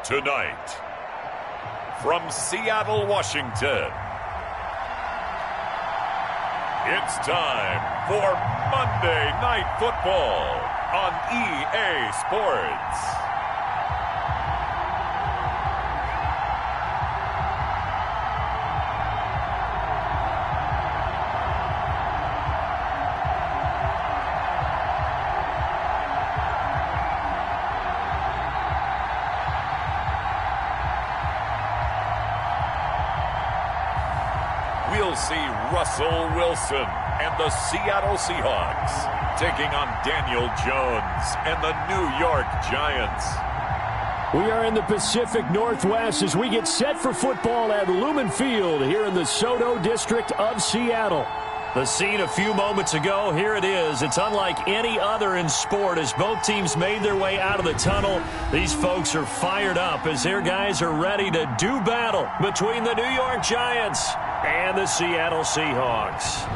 Tonight, from Seattle, Washington, it's time for Monday Night Football on EA Sports. We'll see Russell Wilson and the Seattle Seahawks taking on Daniel Jones and the New York Giants. We are in the Pacific Northwest as we get set for football at Lumen Field here in the Soto District of Seattle. The scene a few moments ago, here it is. It's unlike any other in sport as both teams made their way out of the tunnel. These folks are fired up as their guys are ready to do battle between the New York Giants and the Seattle Seahawks.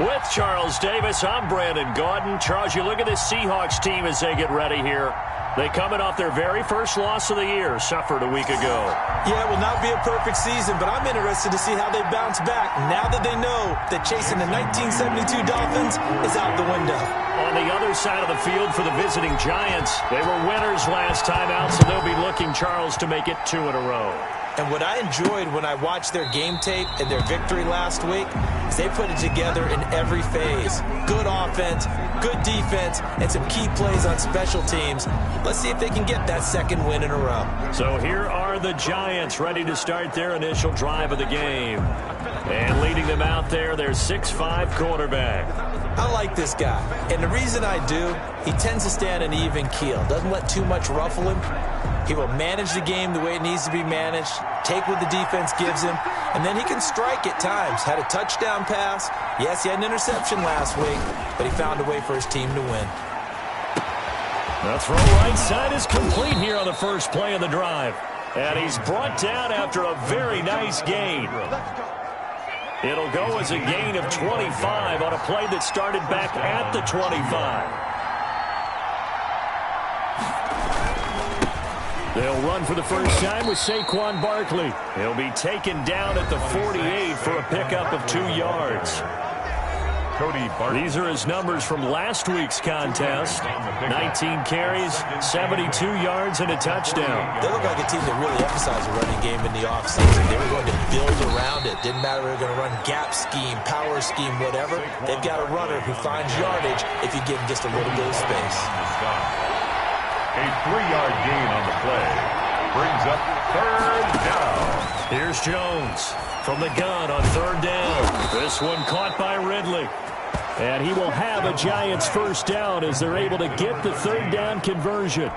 With Charles Davis, I'm Brandon Gaudin. Charles, you look at this Seahawks team as they get ready here. They coming off their very first loss of the year, suffered a week ago. Yeah, it will not be a perfect season, but I'm interested to see how they bounce back now that they know that chasing the 1972 Dolphins is out the window. On the other side of the field for the visiting Giants, they were winners last time out, so they'll be looking, Charles, to make it 2 in a row. And what I enjoyed when I watched their game tape and their victory last week is they put it together in every phase. Good offense, good defense, and some key plays on special teams. Let's see if they can get that second win in a row. So here are the Giants ready to start their initial drive of the game. And leading them out there, their 6'5" quarterback. I like this guy, and the reason I do, he tends to stay on an even keel. Doesn't let too much ruffle him. He will manage the game the way it needs to be managed, take what the defense gives him, and then he can strike at times. Had a touchdown pass. Yes, he had an interception last week, but he found a way for his team to win. The throw right side is complete here on the first play of the drive. And he's brought down after a very nice gain. It'll go as a gain of 25 on a play that started back at the 25. They'll run for the first time with Saquon Barkley. He'll be taken down at the 48 for a pickup of 2 yards. These are his numbers from last week's contest. 19 carries, 72 yards, and a touchdown. They look like a team that really emphasized the running game in the offseason. They were going to build around it. Didn't matter if they were going to run gap scheme, power scheme, whatever. They've got a runner who finds yardage if you give him just a little bit of space. A 3-yard gain on the play brings up 3rd down. Here's Jones from the gun on 3rd down. This one caught by Ridley. And he will have a Giants first down as they're able to get the 3rd down conversion.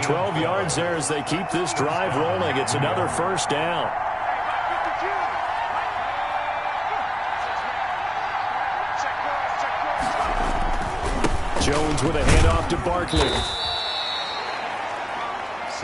12 yards there as they keep this drive rolling. It's another first down. Jones with a handoff to Barkley.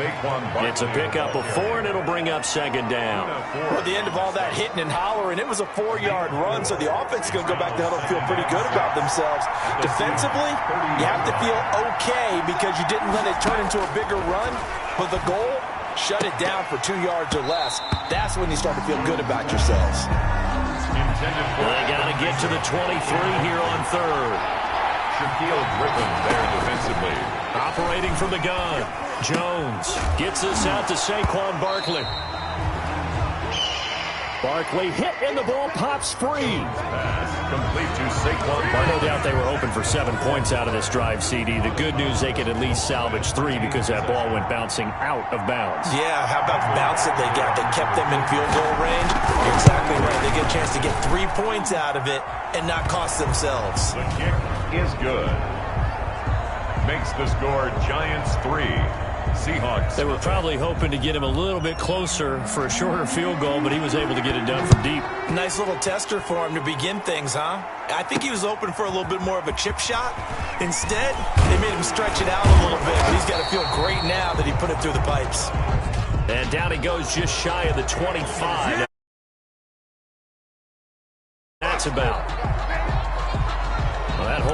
It's a pickup of 4, and it'll bring up 2nd down. Well, at the end of all that hitting and hollering, it was a 4-yard run, so the offense is going to go back to huddle and feel pretty good about themselves. Defensively, you have to feel okay because you didn't let it turn into a bigger run, but the goal, shut it down for 2 yards or less. That's when you start to feel good about yourselves. They got to get to the 23 here on 3rd. Shaquille Griffin there defensively. Operating from the gun. Jones gets this out to Saquon Barkley. Barkley hit and the ball pops free. Pass complete to Saquon Barkley. No doubt they were hoping for 7 points out of this drive, CD. The good news, they could at least salvage 3 because that ball went bouncing out of bounds. Yeah, how about the bounce that they got? They kept them in field goal range. You're exactly right. They get a chance to get 3 points out of it and not cost themselves. The kick is good. Makes the score Giants 3. Seahawks. They were probably hoping to get him a little bit closer for a shorter field goal, but he was able to get it done from deep. Nice little tester for him to begin things, huh? I think he was open for a little bit more of a chip shot. Instead, they made him stretch it out a little bit, but he's got to feel great now that he put it through the pipes. And down he goes just shy of the 25. That's about.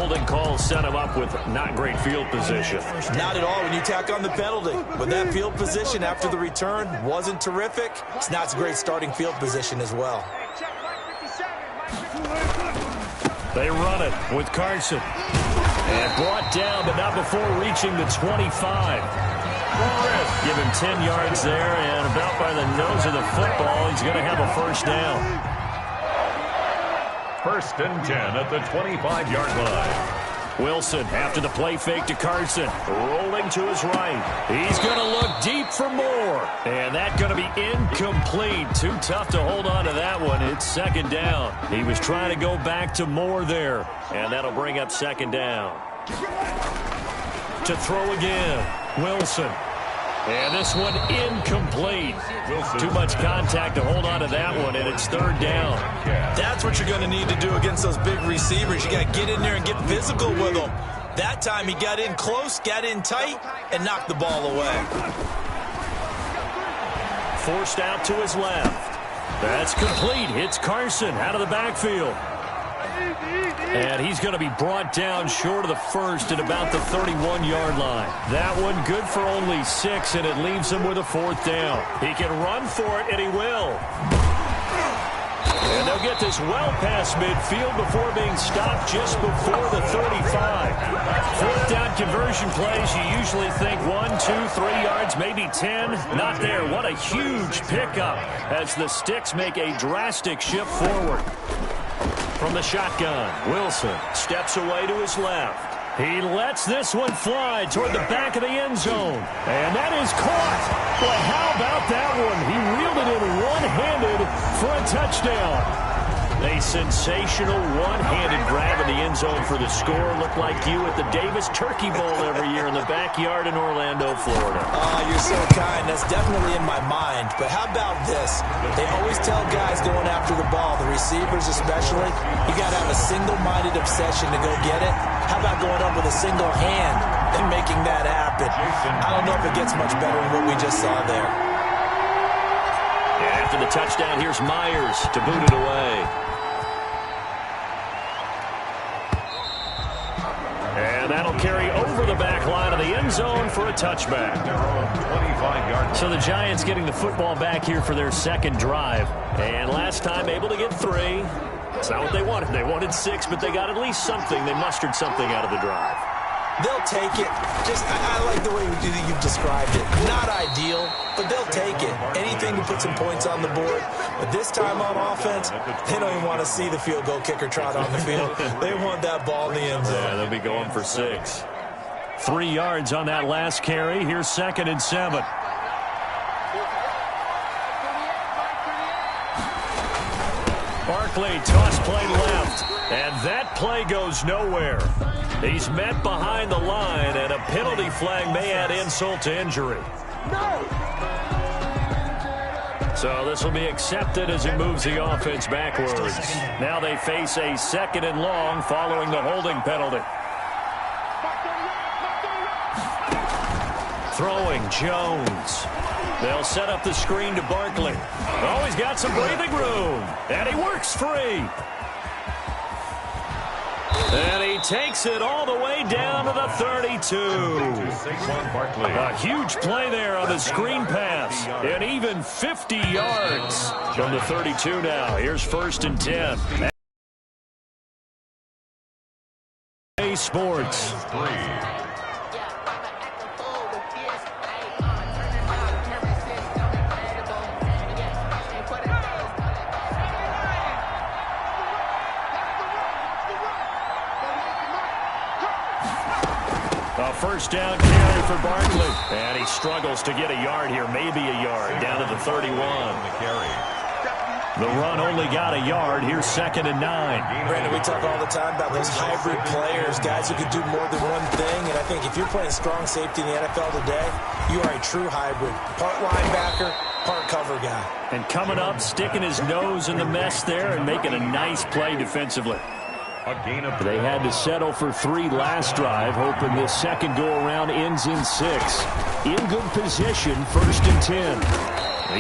holding call set him up with not great field position. Not at all when you tack on the penalty. But that field position after the return wasn't terrific. It's not a great starting field position as well. They run it with Carson. And brought down, but not before reaching the 25. Give him 10 yards there, and about by the nose of the football, he's going to have a first down. 1st and 10 at the 25-yard line. Wilson, after the play fake to Carson, rolling to his right. He's going to look deep for more. And that's going to be incomplete. Too tough to hold on to that one. It's 2nd down. He was trying to go back to Moore there. And that'll bring up 2nd down. To throw again, Wilson. And this one incomplete. Too much contact to hold on to that one, and it's 3rd down. That's what you're going to need to do against those big receivers. You got to get in there and get physical with them. That time he got in close, got in tight, and knocked the ball away. Forced out to his left. That's complete. Hits Carson out of the backfield. And he's going to be brought down short of the first at about the 31-yard line. That one good for only 6, and it leaves him with a 4th down. He can run for it, and he will. And they'll get this well past midfield before being stopped just before the 35. 4th down conversion plays, you usually think 1, 2, 3 yards, maybe 10. Not there. What a huge pickup as the Sticks make a drastic shift forward. From the shotgun, Wilson steps away to his left. He lets this one fly toward the back of the end zone. And that is caught. Boy, how about that one? He reeled it in one-handed for a touchdown. A sensational one-handed grab in the end zone for the score. Looked like you at the Davis Turkey Bowl every year in the backyard in Orlando, Florida. Oh, you're so kind. That's definitely in my mind. But how about this? They always tell guys going after the ball, the receivers especially, you got to have a single-minded obsession to go get it. How about going up with a single hand and making that happen? I don't know if it gets much better than what we just saw there. And after the touchdown, here's Myers to boot it away. And that'll carry over the back line of the end zone for a touchback. So the Giants getting the football back here for their 2nd drive. And last time able to get 3. It's not what they wanted. They wanted 6, but they got at least something. They mustered something out of the drive. They'll take it. I like the way you've described it. Not ideal, but they'll take it. Anything to put some points on the board. But this time on offense, they don't even want to see the field goal kicker trot on the field. They want that ball in the end zone. Yeah, they'll be going for 6. 3 yards on that last carry. Here's 2nd and 7. Barkley, toss play left. And that play goes nowhere. He's met behind the line, and a penalty flag may add insult to injury. So this will be accepted as it moves the offense backwards. Now they face a 2nd and long following the holding penalty. Throwing Jones. They'll set up the screen to Barkley. Oh, he's got some breathing room. And he works free. And he takes it all the way down to the 32. A huge play there on the screen pass. And even 50 yards from the 32 now. Here's 1st and 10. Sports. A 1st down carry for Barkley. And he struggles to get a yard here. Maybe a yard down to the 31. The run only got a yard. Here's 2nd and 9. Brandon, we talk all the time about those hybrid players, guys who can do more than one thing. And I think if you're playing strong safety in the NFL today, you are a true hybrid. Part linebacker, part cover guy. And coming up, sticking his nose in the mess there and making a nice play defensively. They had to settle for 3 last drive, hoping this second go-around ends in 6. In good position, 1st and 10.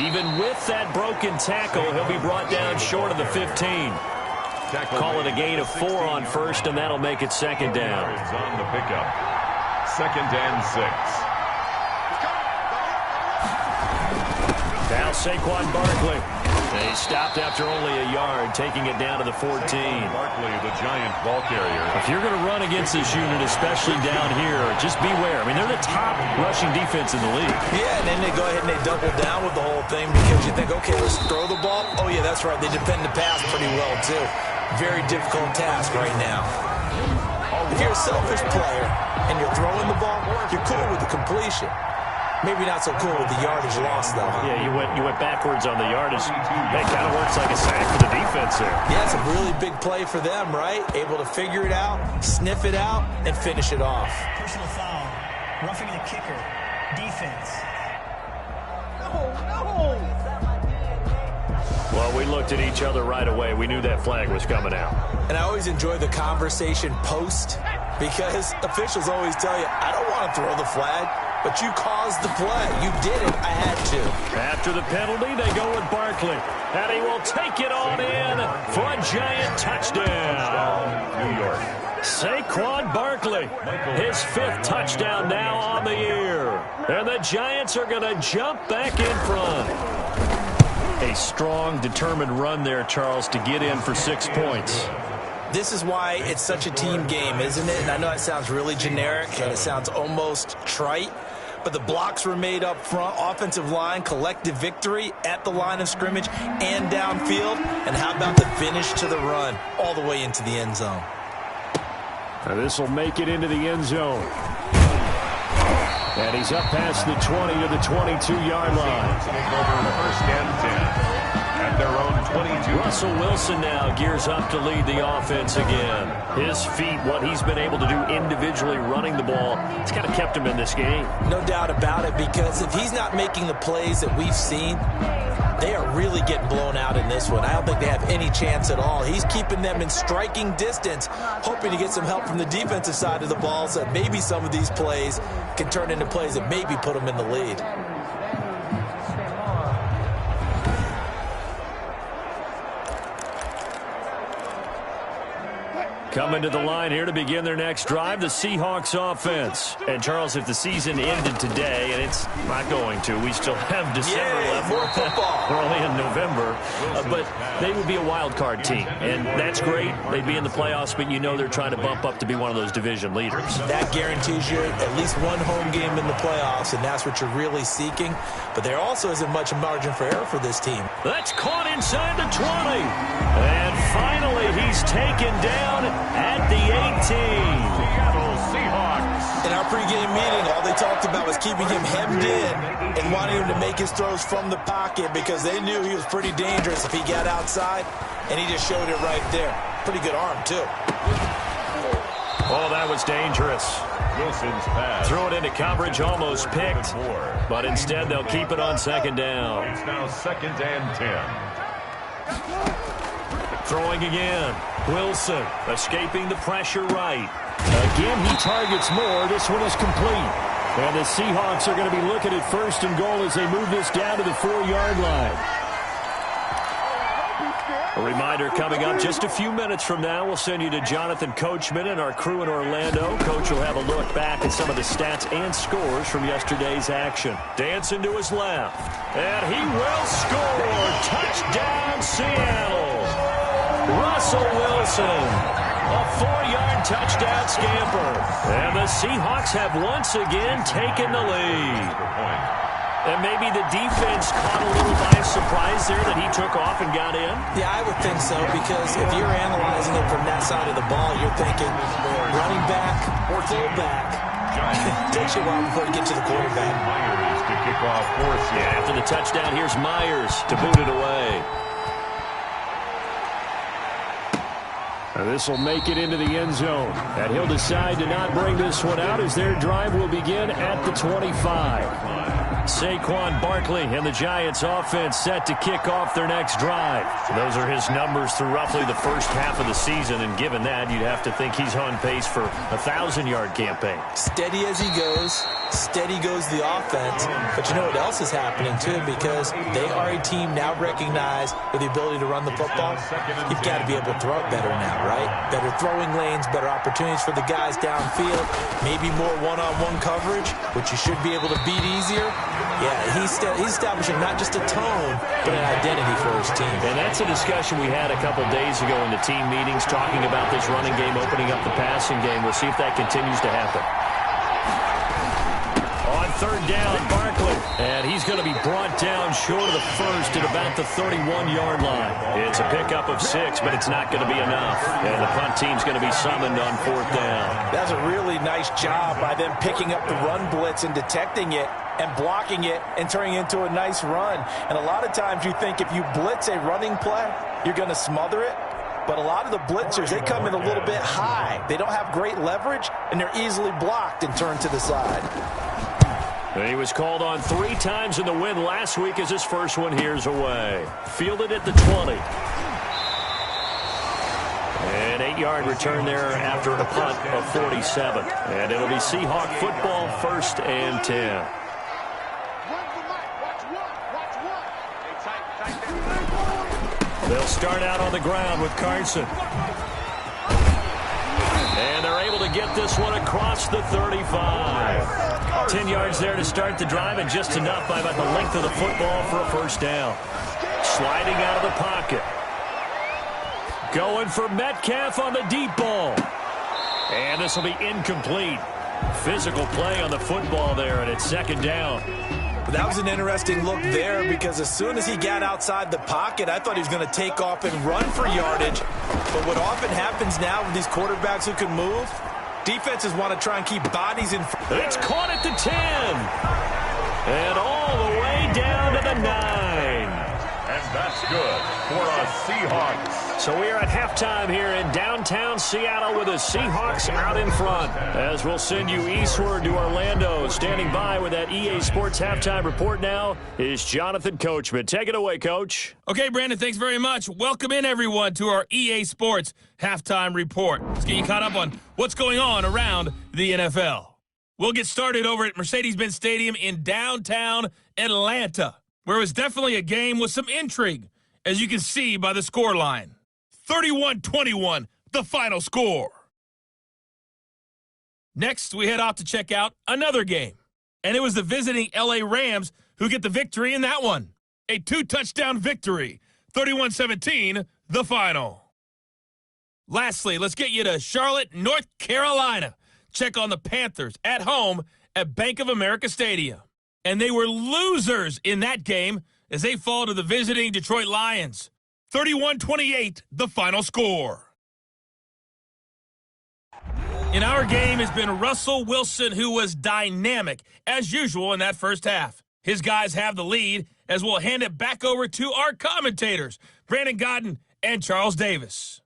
Even with that broken tackle, he'll be brought down short of the 15. Call it a gain of 4 on first, and that'll make it second down. On the pickup. 2nd and 6. Now Saquon Barkley. They stopped after only a yard, taking it down to the 14. Barkley, the giant ball carrier. If you're going to run against this unit, especially down here, just beware. I mean, they're the top rushing defense in the league. Yeah, and then they go ahead and they double down with the whole thing because you think, okay, let's throw the ball. Oh, yeah, that's right. They defend the pass pretty well, too. Very difficult task right now. If you're a selfish player and you're throwing the ball, you're cool with the completion. Maybe not so cool with the yardage loss, though. Yeah, you went backwards on the yardage. That kind of works like a sack for the defense there. Yeah, it's a really big play for them, right? Able to figure it out, sniff it out, and finish it off. Personal foul. Roughing the kicker. Defense. Well, we looked at each other right away. We knew that flag was coming out. And I always enjoy the conversation post because officials always tell you, I don't want to throw the flag. But you caused the play. You did it. I had to. After the penalty, they go with Barkley. And he will take it on in for a giant touchdown. New York. Saquon Barkley, his 5th touchdown now on the year. And the Giants are going to jump back in front. A strong, determined run there, Charles, to get in for 6 points. This is why it's such a team game, isn't it? And I know it sounds really generic and it sounds almost trite. But the blocks were made up front, offensive line, collective victory at the line of scrimmage and downfield. And how about the finish to the run all the way into the end zone? This will make it into the end zone. And he's up past the 20 to the 22-yard line. Take over 1st and 10. At their own 22. Russell Wilson now gears up to lead the offense again. His feet, what he's been able to do individually running the ball, it's kind of kept him in this game. No doubt about it, because if he's not making the plays that we've seen, they are really getting blown out in this one. I don't think they have any chance at all. He's keeping them in striking distance, hoping to get some help from the defensive side of the ball so that maybe some of these plays can turn into plays that maybe put them in the lead. Coming to the line here to begin their next drive, the Seahawks offense. And, Charles, if the season ended today, and it's not going to, we still have December left. More football. We're only in November. But they would be a wild card team, and that's great. They'd be in the playoffs, but you know they're trying to bump up to be one of those division leaders. That guarantees you at least one home game in the playoffs, and that's what you're really seeking. But there also isn't much margin for error for this team. That's caught inside the 20. And finally, he's taken down at the 18. Seattle Seahawks. In our pregame meeting, all they talked about was keeping him hemmed in and wanting him to make his throws from the pocket because they knew he was pretty dangerous if he got outside, and he just showed it right there. Pretty good arm, too. Oh, that was dangerous. Wilson's pass. Threw it into coverage, almost picked. But instead, they'll keep it on 2nd down. It's now 2nd and 10. Throwing again. Wilson escaping the pressure right. Again, he targets more. This one is complete. And the Seahawks are going to be looking at 1st and goal as they move this down to the 4-yard line. A reminder coming up just a few minutes from now. We'll send you to Jonathan Coachman and our crew in Orlando. Coach will have a look back at some of the stats and scores from yesterday's action. Dancing to his left. And he will score. Touchdown, Seattle. Russell Wilson. A 4-yard touchdown scamper. And the Seahawks have once again taken the lead. And maybe the defense caught a little by surprise there that he took off and got in? Yeah, I would think so, because if you're analyzing it from that side of the ball, you're thinking running back or fullback. It takes you a while before you get to the quarterback. Myers to kick off for Seattle. Yeah, after the touchdown, here's Myers to boot it away. This will make it into the end zone. And he'll decide to not bring this one out as their drive will begin at the 25. Saquon Barkley and the Giants offense set to kick off their next drive. Those are his numbers through roughly the first half of the season, and given that, you'd have to think he's on pace for a 1,000-yard campaign. Steady as he goes. Steady goes the offense. But you know what else is happening, too? Because they are a team now recognized with the ability to run the football. You've got to be able to throw it better now, right? Better throwing lanes, better opportunities for the guys downfield, maybe more one-on-one coverage, which you should be able to beat easier. Yeah, he's establishing not just a tone, but an identity for his team. And that's a discussion we had a couple days ago in the team meetings, talking about this running game opening up the passing game. We'll see if that continues to happen. On third down, Barkley. And he's going to be brought down short of the first at about the 31-yard line. It's a pickup of 6, but it's not going to be enough. And the punt team's going to be summoned on fourth down. That's a really nice job by them picking up the run blitz and detecting it and blocking it and turning it into a nice run. And a lot of times you think if you blitz a running play, you're going to smother it. But a lot of the blitzers, they come in a little bit high. They don't have great leverage, and they're easily blocked and turned to the side. He was called on 3 times in the win last week as his first one here's away. Fielded at the 20. An 8-yard return there after a punt of 47. And it'll be Seahawk football, 1st and 10. They'll start out on the ground with Carson. And they're able to get this one across the 35. 10 yards there to start the drive, and just enough by about the length of the football for a first down. Sliding out of the pocket. Going for Metcalf on the deep ball. And this will be incomplete. Physical play on the football there, and it's 2nd down. That was an interesting look there, because as soon as he got outside the pocket, I thought he was going to take off and run for yardage. But what often happens now with these quarterbacks who can move, defenses want to try and keep bodies in front. It's caught at the 10. And all the way down to the 9. And that's good for our Seahawks. So we are at halftime here in downtown Seattle with the Seahawks out in front. As we'll send you eastward to Orlando. Standing by with that EA Sports halftime report now is Jonathan Coachman. Take it away, Coach. Okay, Brandon, thanks very much. Welcome in, everyone, to our EA Sports halftime report. Let's get you caught up on what's going on around the NFL. We'll get started over at Mercedes-Benz Stadium in downtown Atlanta, where it was definitely a game with some intrigue, as you can see by the scoreline. 31-21, the final score. Next, we head off to check out another game, and it was the visiting LA Rams who get the victory in that one. A 2-touchdown victory, 31-17, the final. Lastly, let's get you to Charlotte, North Carolina. Check on the Panthers at home at Bank of America Stadium. And they were losers in that game as they fall to the visiting Detroit Lions. 31-28, the final score. In our game has been Russell Wilson, who was dynamic, as usual, in that first half. His guys have the lead, as we'll hand it back over to our commentators, Brandon Godden and Charles Davis.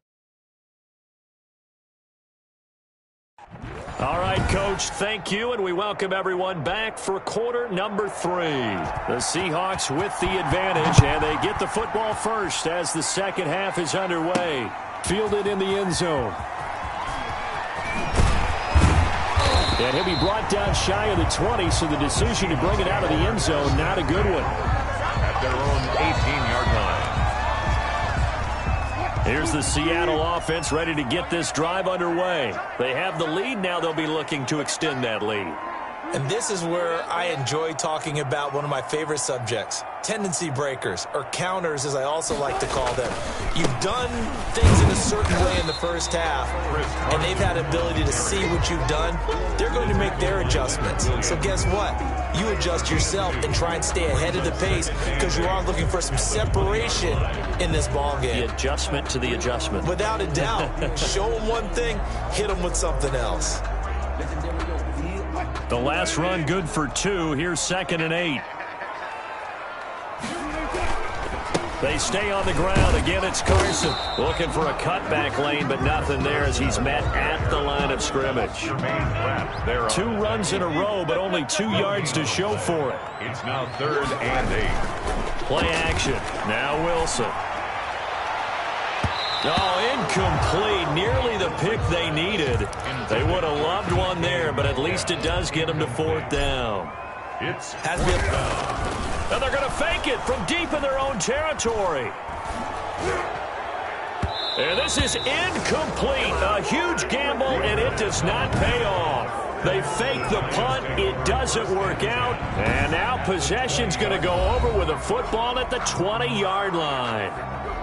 All right, Coach, thank you, and we welcome everyone back for quarter number 3. The Seahawks with the advantage, and they get the football first as the second half is underway. Fielded in the end zone. And he'll be brought down shy of the 20, so the decision to bring it out of the end zone, not a good one. At their own 18-yard line. Here's the Seattle offense ready to get this drive underway. They have the lead. Now they'll be looking to extend that lead. And this is where I enjoy talking about one of my favorite subjects, tendency breakers, or counters as I also like to call them. You've done things in a certain way in the first half, and they've had ability to see what you've done. They're going to make their adjustments. So guess what? You adjust yourself and try and stay ahead of the pace, because you are looking for some separation in this ball game. The adjustment to the adjustment. Without a doubt. Show them one thing, hit them with something else. The last run good for 2. Here's 2nd and 8. They stay on the ground. Again, it's Carson looking for a cutback lane, but nothing there as he's met at the line of scrimmage. 2 runs in a row, but only 2 yards to show for it. It's now 3rd and 8. Play action. Now Wilson. Oh, incomplete. Nearly the pick they needed. They would have loved one there, but at least it does get them to 4th down. It's Has been. And they're going to fake it from deep in their own territory. And this is incomplete. A huge gamble, and it does not pay off. They fake the punt. It doesn't work out. And now possession's going to go over with a football at the 20-yard line.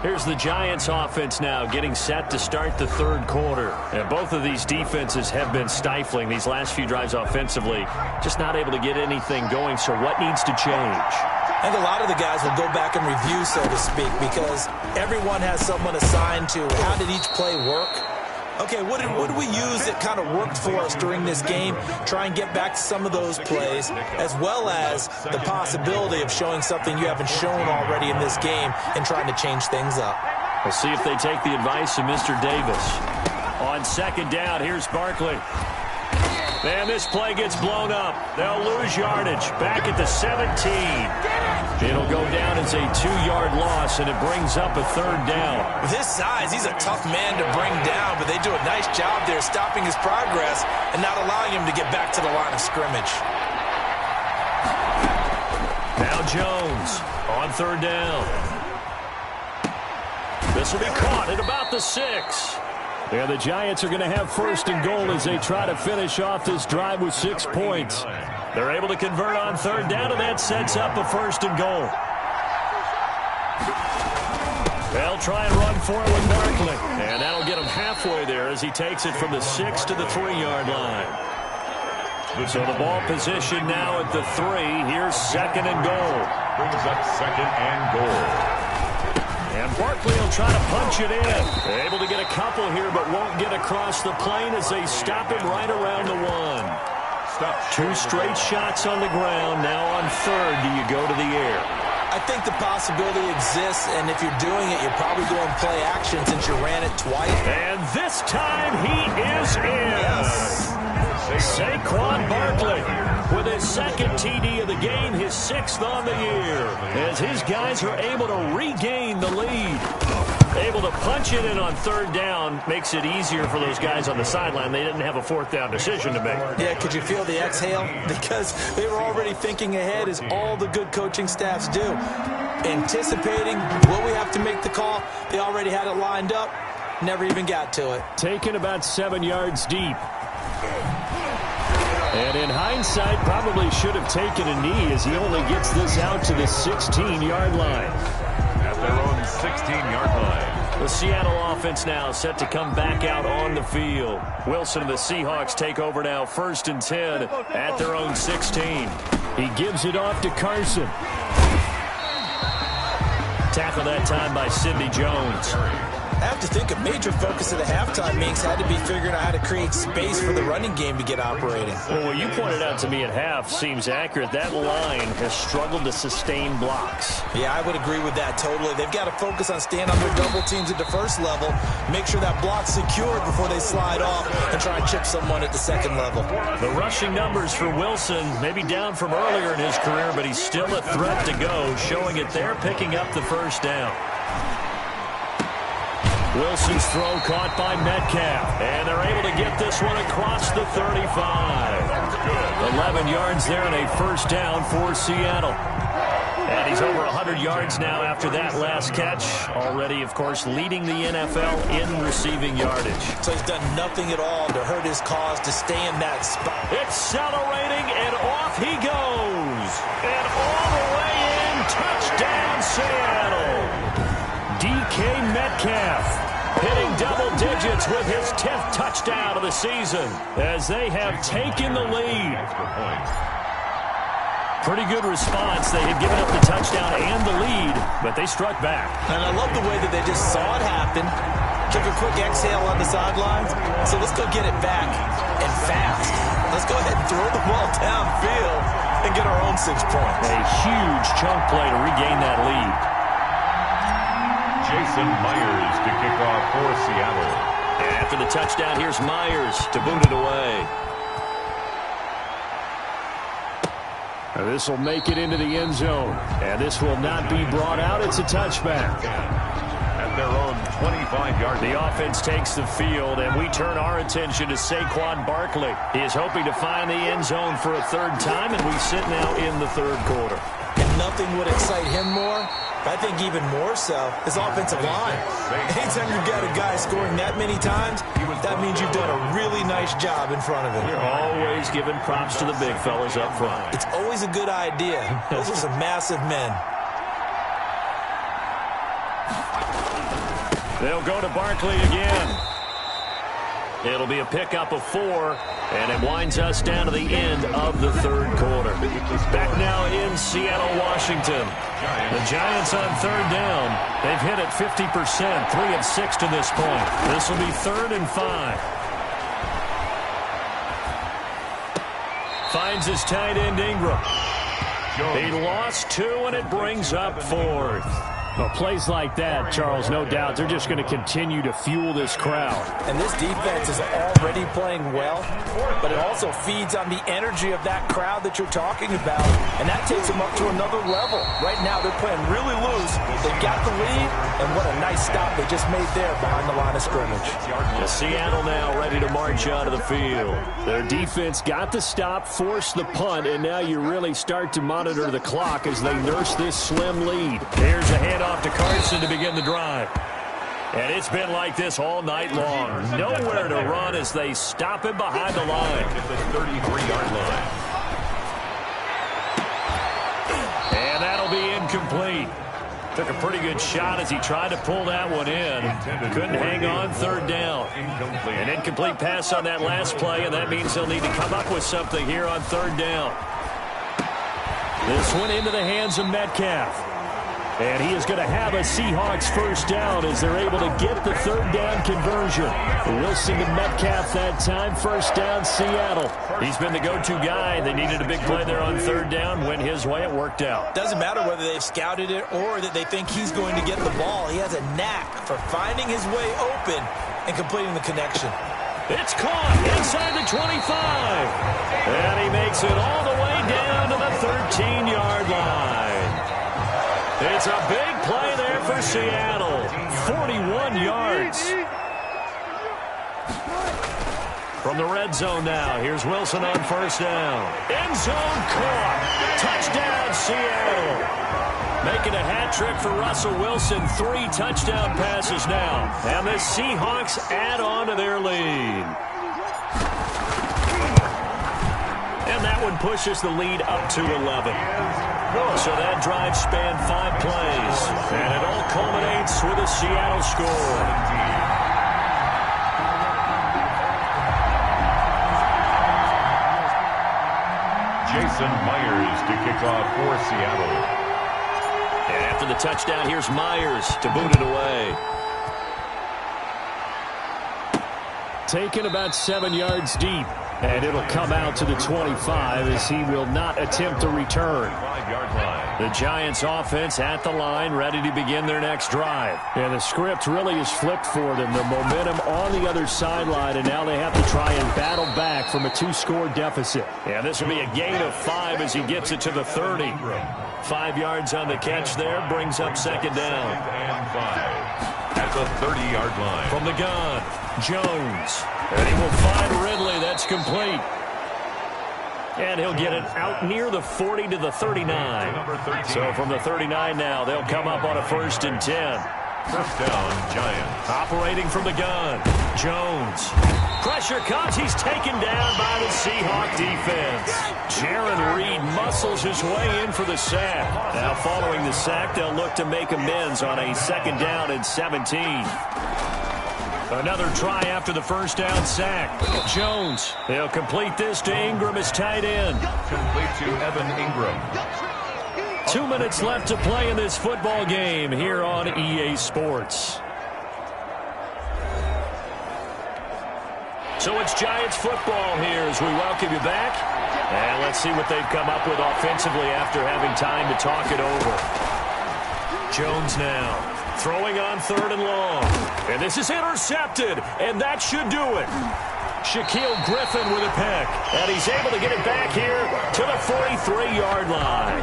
Here's the Giants offense now getting set to start the 3rd quarter. And both of these defenses have been stifling these last few drives offensively. Just not able to get anything going, so what needs to change? I think a lot of the guys will go back and review, so to speak, because everyone has someone assigned to how did each play work. Okay, what did we use that kind of worked for us during this game? Try and get back to some of those plays, as well as the possibility of showing something you haven't shown already in this game and trying to change things up. We'll see if they take the advice of Mr. Davis. On 2nd down, here's Barkley. And this play gets blown up. They'll lose yardage. Back at the 17. It'll go down as a 2-yard loss, and it brings up a 3rd down. With his size, he's a tough man to bring down, but they do a nice job there stopping his progress and not allowing him to get back to the line of scrimmage. Now Jones on 3rd down. This will be caught at about the 6. And the Giants are going to have 1st and goal as they try to finish off this drive with 6 points. They're able to convert on 3rd down, and that sets up a 1st and goal. They'll try and run for it with Barkley. And that'll get him halfway there as he takes it from the 6 to the 3-yard line. So the ball position now at the 3. Here's 2nd and goal. Brings up 2nd and goal. And Barkley will try to punch it in. Able to get a couple here, but won't get across the plane as they stop him right around the 1. 2 straight shots on the ground. Now on 3rd, do you go to the air? I think the possibility exists, and if you're doing it, you're probably doing play action since you ran it twice. And this time he is in. Yes. Saquon Barkley with his 2nd TD of the game, his 6th on the year, as his guys are able to regain the lead. Able to punch it in on 3rd down makes it easier for those guys on the sideline. They didn't have a 4th down decision to make. Yeah, could you feel the exhale? Because they were already thinking ahead, as all the good coaching staffs do. Anticipating, will we have to make the call? They already had it lined up. Never even got to it. Taken about 7 yards deep. And in hindsight, probably should have taken a knee as he only gets this out to the 16-yard line. At their own 16-yard line. The Seattle offense now set to come back out on the field. Wilson and the Seahawks take over now 1st and 10 at their own 16. He gives it off to Carson. Tackle that time by Sidney Jones. I have to think a major focus of the halftime meetings had to be figuring out how to create space for the running game to get operating. Well, what you pointed out to me at half seems accurate. That line has struggled to sustain blocks. Yeah, I would agree with that totally. They've got to focus on staying on their double teams at the 1st level, make sure that block's secured before they slide off and try and chip someone at the 2nd level. The rushing numbers for Wilson, maybe down from earlier in his career, but he's still a threat to go, showing it there, picking up the 1st down. Wilson's throw caught by Metcalf, and they're able to get this one across the 35. 11 yards there and a 1st down for Seattle. And he's over 100 yards now after that last catch. Already, of course, leading the NFL in receiving yardage. So he's done nothing at all to hurt his cause to stay in that spot. Accelerating, and off he goes. And all the way in, touchdown Seattle. DK Metcalf hitting double digits with his 10th touchdown of the season as they have taken the lead. Pretty good response. They had given up the touchdown and the lead, but they struck back. And I love the way that they just saw it happen, took a quick exhale on the sidelines. So let's go get it back and fast. Let's go ahead and throw the ball downfield and get our own 6 points. A huge chunk play to regain that lead. Jason Myers to kick off for Seattle. And after the touchdown, here's Myers to boot it away. This will make it into the end zone. And this will not be brought out. It's a touchback. At their own 25-yard line. The offense takes the field, and we turn our attention to Saquon Barkley. He is hoping to find the end zone for a third time, and we sit now in the third quarter. And nothing would excite him more, but I think even more so, his offensive line. Anytime you've got a guy scoring that many times, that means you've done a really nice job in front of him. You're always giving props to the big fellas up front. It's always a good idea. Those are some massive men. They'll go to Barkley again. It'll be a pickup of 4, and it winds us down to the end of the third quarter. Back now in Seattle, Washington. The Giants on third down. They've hit it 50%, 3 of 6 to this point. This will be 3rd and 5. Finds his tight end Ingram. He lost 2, and it brings up 4th. Well, plays like that, Charles, no doubt, they're just going to continue to fuel this crowd. And this defense is already playing well, but it also feeds on the energy of that crowd that you're talking about, and that takes them up to another level. Right now, they're playing really loose. They've got the lead, and what a nice stop they just made there behind the line of scrimmage. Seattle now ready to march out of the field. Their defense got the stop, forced the punt, and now you really start to monitor the clock as they nurse this slim lead. Here's a handoff to Carson to begin the drive. And it's been like this all night long. Nowhere to run as they stop him behind the line. At the 33-yard line. And that'll be incomplete. Took a pretty good shot as he tried to pull that one in. Couldn't hang on third down. An incomplete pass on that last play, and that means they'll need to come up with something here on third down. This one into the hands of Metcalf. And he is going to have a Seahawks first down as they're able to get the third down conversion. Wilson to Metcalf that time. First down, Seattle. He's been the go-to guy. They needed a big play there on third down. Went his way. It worked out. Doesn't matter whether they've scouted it or that they think he's going to get the ball. He has a knack for finding his way open and completing the connection. It's caught inside the 25. And he makes it all the way down to the 13-yard line. It's a big play there for Seattle. 41 yards. From the red zone now, here's Wilson on first down. End zone caught. Touchdown, Seattle. Making a hat trick for Russell Wilson. 3 touchdown passes now. And the Seahawks add on to their lead. And that one pushes the lead up to 11. So that drive spanned 5 plays. And it all culminates with a Seattle score. Jason Myers to kick off for Seattle. And after the touchdown, here's Myers to boot it away. Taken about 7 yards deep. And it'll come out to the 25 as he will not attempt to return. 5-yard line. The Giants offense at the line, ready to begin their next drive. And the script really is flipped for them. The momentum on the other sideline, and now they have to try and battle back from a 2-score deficit. And this will be a gain of 5 as he gets it to the 30. 5 yards on the catch there, brings up second down. And 5. At the 30-yard line. From the gun, Jones. And he will find Ridley. That's complete. And he'll get it out near the 40 to the 39. So from the 39 now, they'll come up on a 1st and 10. First down, Giants. Operating from the gun, Jones. Pressure comes. He's taken down by the Seahawk defense. Jaron Reed muscles his way in for the sack. Now following the sack, they'll look to make amends on a 2nd down and 17. Another try after the first down sack. Jones. They'll complete this to Ingram as tight end. Complete to Evan Ingram. 2 minutes left to play in this football game here on EA Sports. So it's Giants football here as we welcome you back. And let's see what they've come up with offensively after having time to talk it over. Jones now Throwing on 3rd and long. And this is intercepted, and that should do it. Shaquille Griffin with a pick, and he's able to get it back here to the 43-yard line.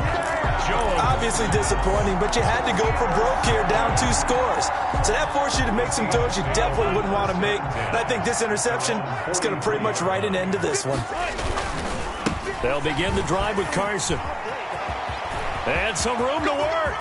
Obviously disappointing, but you had to go for broke here, down 2 scores. So that forced you to make some throws you definitely wouldn't want to make. And I think this interception is going to pretty much write an end to this one. They'll begin the drive with Carson. And some room to work.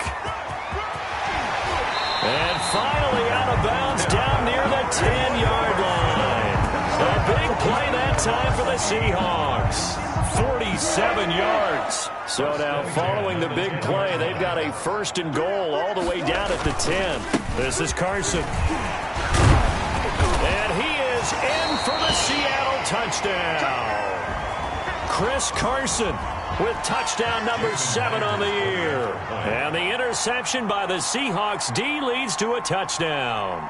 And finally out of bounds down near the 10-yard line. A big play that time for the Seahawks. 47 yards. So now following the big play, they've got a 1st and goal all the way down at the 10. This is Carson. And he is in for the Seattle touchdown. Chris Carson with touchdown number 7 on the year. And the interception by the Seahawks D leads to a touchdown.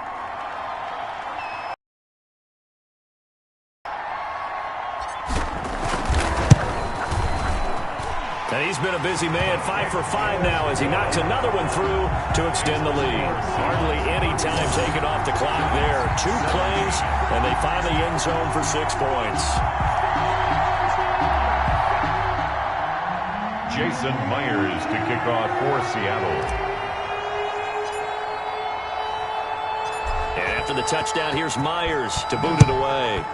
And he's been a busy man, 5 for 5 now as he knocks another one through to extend the lead. Hardly any time taken off the clock there. 2 plays, and they find the end zone for 6 points. Jason Myers to kick off for Seattle. And after the touchdown, here's Myers to boot it away.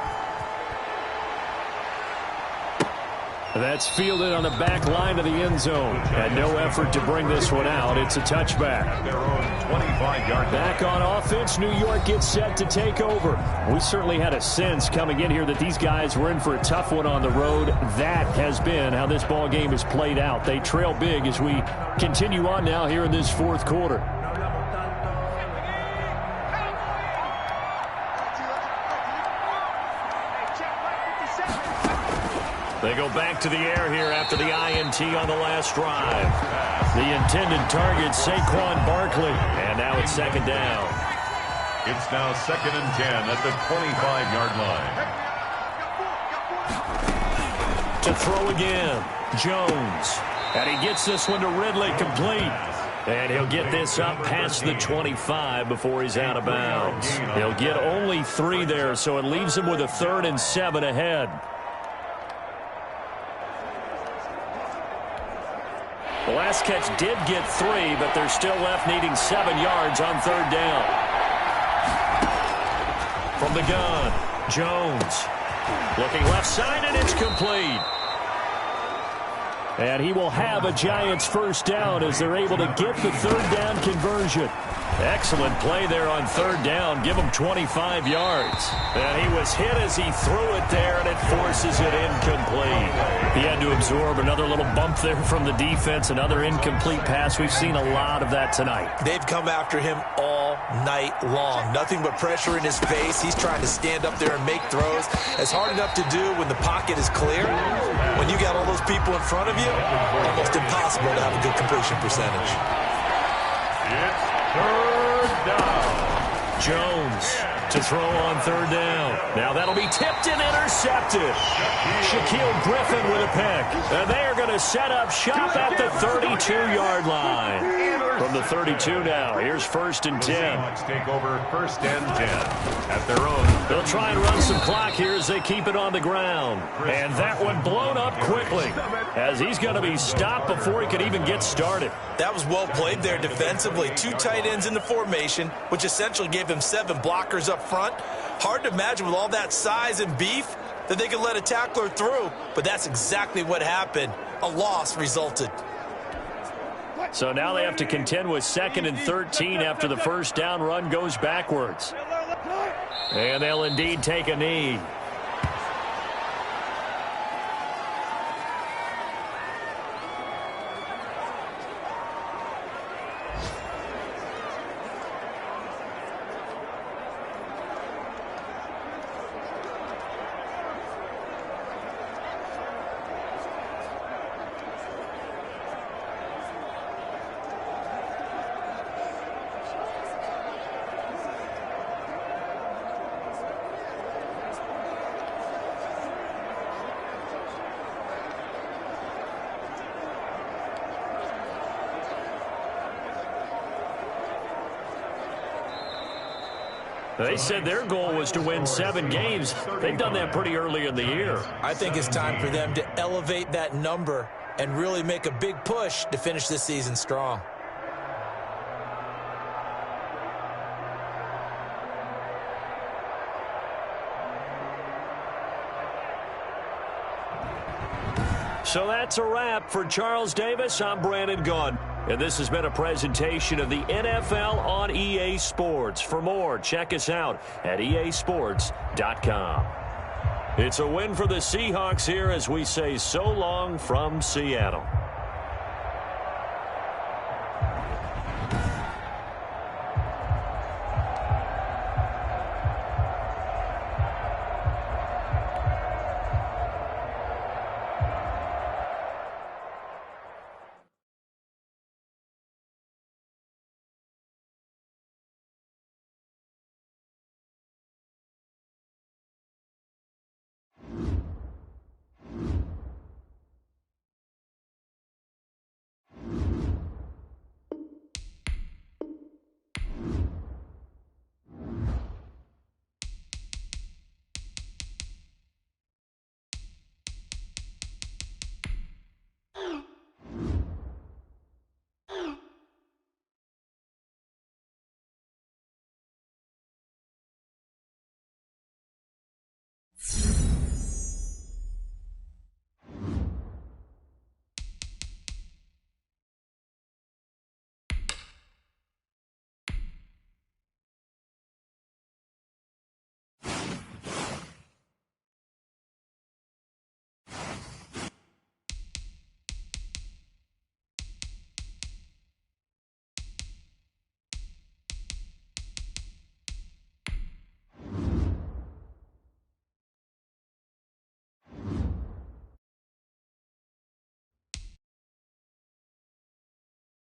That's fielded on the back line of the end zone. And no effort to bring this one out. It's a touchback. Their own 25-yard back on offense, New York gets set to take over. We certainly had a sense coming in here that these guys were in for a tough one on the road. That has been how this ball game has played out. They trail big as we continue on now here in this 4th quarter. They go back to the air here after the INT on the last drive. The intended target, Saquon Barkley. And now it's 2nd down. It's now 2nd and 10 at the 25-yard line. To throw again, Jones. And he gets this one to Ridley complete. And he'll get this up past the 25 before he's out of bounds. He'll get only 3 there, so it leaves him with a 3rd and 7 ahead. The last catch did get 3, but they're still left needing 7 yards on 3rd down. From the gun, Jones. Looking left side, and it's complete. And he will have a Giants 1st down as they're able to get the 3rd down conversion. Excellent play there on 3rd down. Give him 25 yards. And he was hit as he threw it there, and it forces it incomplete. He had to absorb another little bump there from the defense, another incomplete pass. We've seen a lot of that tonight. They've come after him all night long. Nothing but pressure in his face. He's trying to stand up there and make throws. It's hard enough to do when the pocket is clear. When you got all those people in front of you, almost impossible to have a good completion percentage. It's 3rd down. Jones to throw on 3rd down. Now that'll be tipped and intercepted. Shaquille Griffin with a pick. And they are going to set up shop at the 32-yard line. From the 32 now, here's 1st and 10. Seahawks take over 1st and 10 at their own. They'll try and run some clock here as they keep it on the ground. And that one blown up quickly as he's going to be stopped before he could even get started. That was well played there defensively. 2 tight ends in the formation, which essentially gave him 7 blockers up front. Hard to imagine with all that size and beef that they could let a tackler through, but that's exactly what happened. A loss resulted. So now they have to contend with 2nd and 13 after the 1st down run goes backwards. And they'll indeed take a knee. They said their goal was to win 7 games. They've done that pretty early in the year. I think it's time for them to elevate that number and really make a big push to finish this season strong. So that's a wrap. For Charles Davis, I'm Brandon Gaudin. And this has been a presentation of the NFL on EA Sports. For more, check us out at easports.com. It's a win for the Seahawks here as we say so long from Seattle.